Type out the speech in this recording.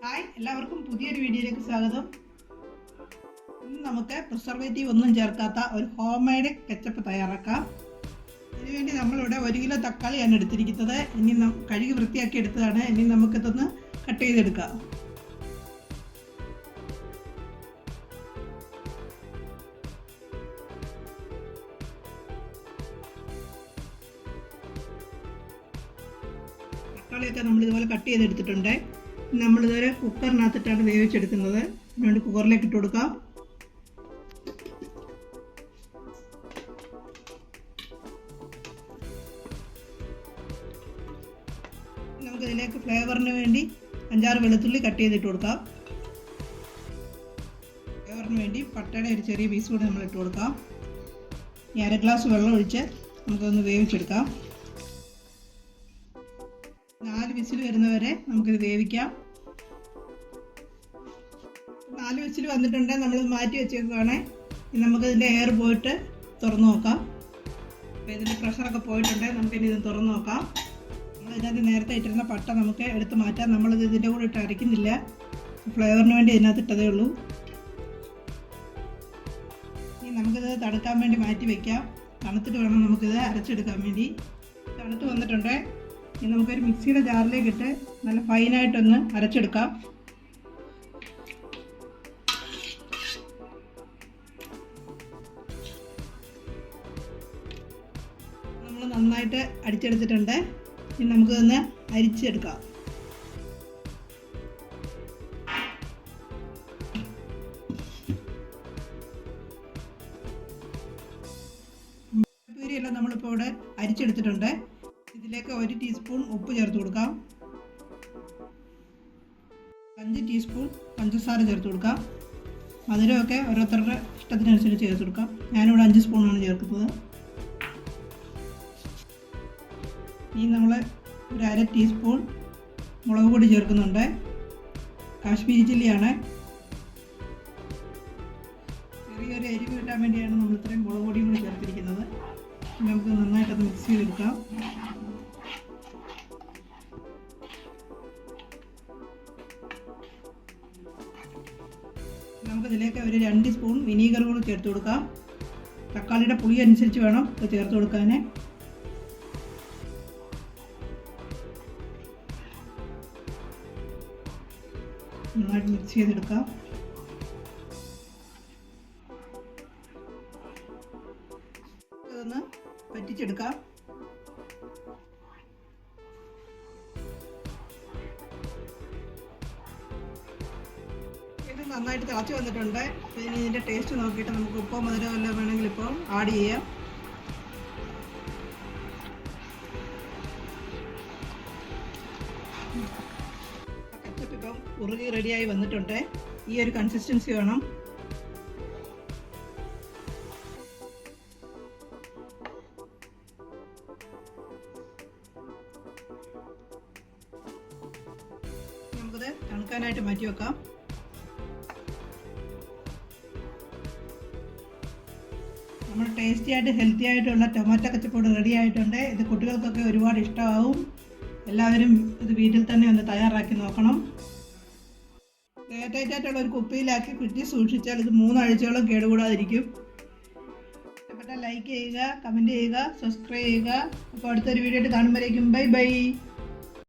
Hi, എല്ലാവർക്കും പുതിയൊരു വീഡിയോയിലേക്ക് സ്വാഗതം. ഇന്ന് നമുക്ക് പ്രിസർവേറ്റീവ് ഒന്നും ചേർക്കാത്ത ഒരു ഹോം മെയ്ഡ് കെച്ചപ്പ് തയ്യാറാക്കാം. ഇതിനുവേണ്ടി നമ്മളിവിടെ 1 കിലോ തക്കാളിയാണ് എടുത്തിരിക്കുന്നത്. ഇനി കഴുകി വൃത്തിയാക്കി എടുത്തതാണ്. ഇനി നമുക്കിതൊന്ന് കട്ട് ചെയ്തെടുക്കാം. തക്കാളിയൊക്കെ നമ്മളിതുപോലെ കട്ട് ചെയ്തെടുത്തിട്ടുണ്ട്. നമ്മളിതുവരെ കുക്കറിനകത്തിട്ടാണ് വേവിച്ചെടുക്കുന്നത്. അതുകൊണ്ട് കുക്കറിലേക്ക് ഇട്ട് കൊടുക്കാം. നമുക്കിതിലേക്ക് ഫ്ലേവറിന് വേണ്ടി 5-6 വെളുത്തുള്ളി കട്ട് ചെയ്തിട്ട് കൊടുക്കാം. ഫ്ലേവറിന് വേണ്ടി പട്ടയുടെ ഒരു ചെറിയ പീസ് കൂടി നമ്മൾ ഇട്ട് കൊടുക്കാം. 1/2 ഗ്ലാസ് വെള്ളം ഒഴിച്ച് നമുക്കൊന്ന് വേവിച്ചെടുക്കാം. 4 വിസിൽ വരുന്നവരെ നമുക്കിത് വേവിക്കാം. 4 വിസിൽ വന്നിട്ടുണ്ട്. നമ്മൾ മാറ്റി വെച്ചേക്കുകയാണ്. നമുക്കിതിൻ്റെ എയർ പോയിട്ട് തുറന്നു നോക്കാം. അപ്പോൾ ഇതിൻ്റെ പ്രഷറൊക്കെ പോയിട്ടുണ്ട്. നമുക്കിനി ഇത് തുറന്നു നോക്കാം. നമ്മളിതിനകത്ത് നേരത്തെ ഇട്ടിരുന്ന പട്ട നമുക്ക് എടുത്ത് മാറ്റാം. നമ്മളിത് ഇതിൻ്റെ കൂടെ ഇട്ട് അരയ്ക്കുന്നില്ല. ഫ്ലേവറിന് വേണ്ടി ഇതിനകത്ത് ഇട്ടതേ ഉള്ളൂ. ഇനി നമുക്കിത് തണുക്കാൻ വേണ്ടി മാറ്റി വയ്ക്കാം. തണുത്തിട്ട് വേണം നമുക്കിത് അരച്ചെടുക്കാൻ വേണ്ടി. തണുത്ത് വന്നിട്ടുണ്ട്. ഇനി നമുക്കൊരു മിക്സിയുടെ ജാറിലേക്ക് ഇട്ട് നല്ല ഫൈനായിട്ടൊന്ന് അരച്ചെടുക്കാം. നമ്മൾ നന്നായിട്ട് അടിച്ചെടുത്തിട്ടുണ്ട്. ഇനി നമുക്കിതൊന്ന് അരിച്ചെടുക്കാം. പൂരിയെല്ലാം നമ്മളിപ്പോൾ ഇവിടെ അരിച്ചെടുത്തിട്ടുണ്ട്. ഇതിലേക്ക് 1 ടീസ്പൂൺ ഉപ്പ് ചേർത്ത് കൊടുക്കാം. 5 ടീസ്പൂൺ പഞ്ചസാര ചേർത്ത് കൊടുക്കാം. മധുരമൊക്കെ ഓരോരുത്തരുടെ ഇഷ്ടത്തിനനുസരിച്ച് ചേർത്ത് കൊടുക്കാം. ഞാനിവിടെ 5 സ്പൂണാണ് ചേർക്കുന്നത്. ഇനി നമ്മൾ ഒരു 1/2 ടീസ്പൂൺ മുളക് പൊടി ചേർക്കുന്നുണ്ട്. കാശ്മീരി ചില്ലിയാണ്. ചെറിയൊരു എരിവ് കിട്ടാൻ വേണ്ടിയാണ് നമ്മൾ ഇത്രയും മുളക് പൊടിയും കൂടി ചേർത്തിരിക്കുന്നത്. നമുക്ക് നന്നായിട്ടത് മിക്സ് ചെയ്തെടുക്കാം. നമുക്കിതിലേക്ക് ഒരു 2 സ്പൂൺ വിനീഗർ കൂടി ചേർത്ത് കൊടുക്കാം. തക്കാളിയുടെ പുളി അനുസരിച്ച് വേണം ഇത് ചേർത്ത് കൊടുക്കാൻ. നന്നായിട്ട് മിക്സ് ചെയ്തെടുക്കാം. ഇതൊന്ന് പറ്റിച്ചെടുക്കാം. ഇത് നന്നായിട്ട് തിളച്ച് വന്നിട്ടുണ്ട്. ഇനി ഇതിൻ്റെ ടേസ്റ്റ് നോക്കിയിട്ട് നമുക്ക് ഉപ്പോ മധുരമോ എല്ലാം വേണമെങ്കിൽ ഇപ്പോൾ ആഡ് ചെയ്യാം. കെച്ചപ്പ് ഇപ്പം ഉറുകി റെഡിയായി വന്നിട്ടുണ്ട്. ഈ ഒരു കൺസിസ്റ്റൻസി വേണം. നമുക്കത് തണുക്കാനായിട്ട് മാറ്റി വെക്കാം. നമ്മൾ ടേസ്റ്റി ആയിട്ട് ഹെൽത്തി ആയിട്ടുള്ള ടൊമാറ്റോ കെച്ചപ്പ് റെഡി ആയിട്ടുണ്ട്. ഇത് കുട്ടികൾക്കൊക്കെ ഒരുപാട് ഇഷ്ടമാവും. എല്ലാവരും ഇത് വീട്ടിൽ തന്നെ ഒന്ന് തയ്യാറാക്കി നോക്കണം. എയർടൈറ്റായിട്ടുള്ള ഒരു കുപ്പിയിലാക്കി ഫ്രിഡ്ജിൽ സൂക്ഷിച്ചാൽ ഇത് 3 ആഴ്ചയോളം കേടുകൂടാതിരിക്കും. ഇഷ്ടപ്പെട്ടാൽ ലൈക്ക് ചെയ്യുക, കമൻറ്റ് ചെയ്യുക, സബ്സ്ക്രൈബ് ചെയ്യുക. അപ്പോൾ അടുത്തൊരു വീഡിയോ ആയിട്ട് കാണുമ്പോഴേക്കും ബൈ ബൈ.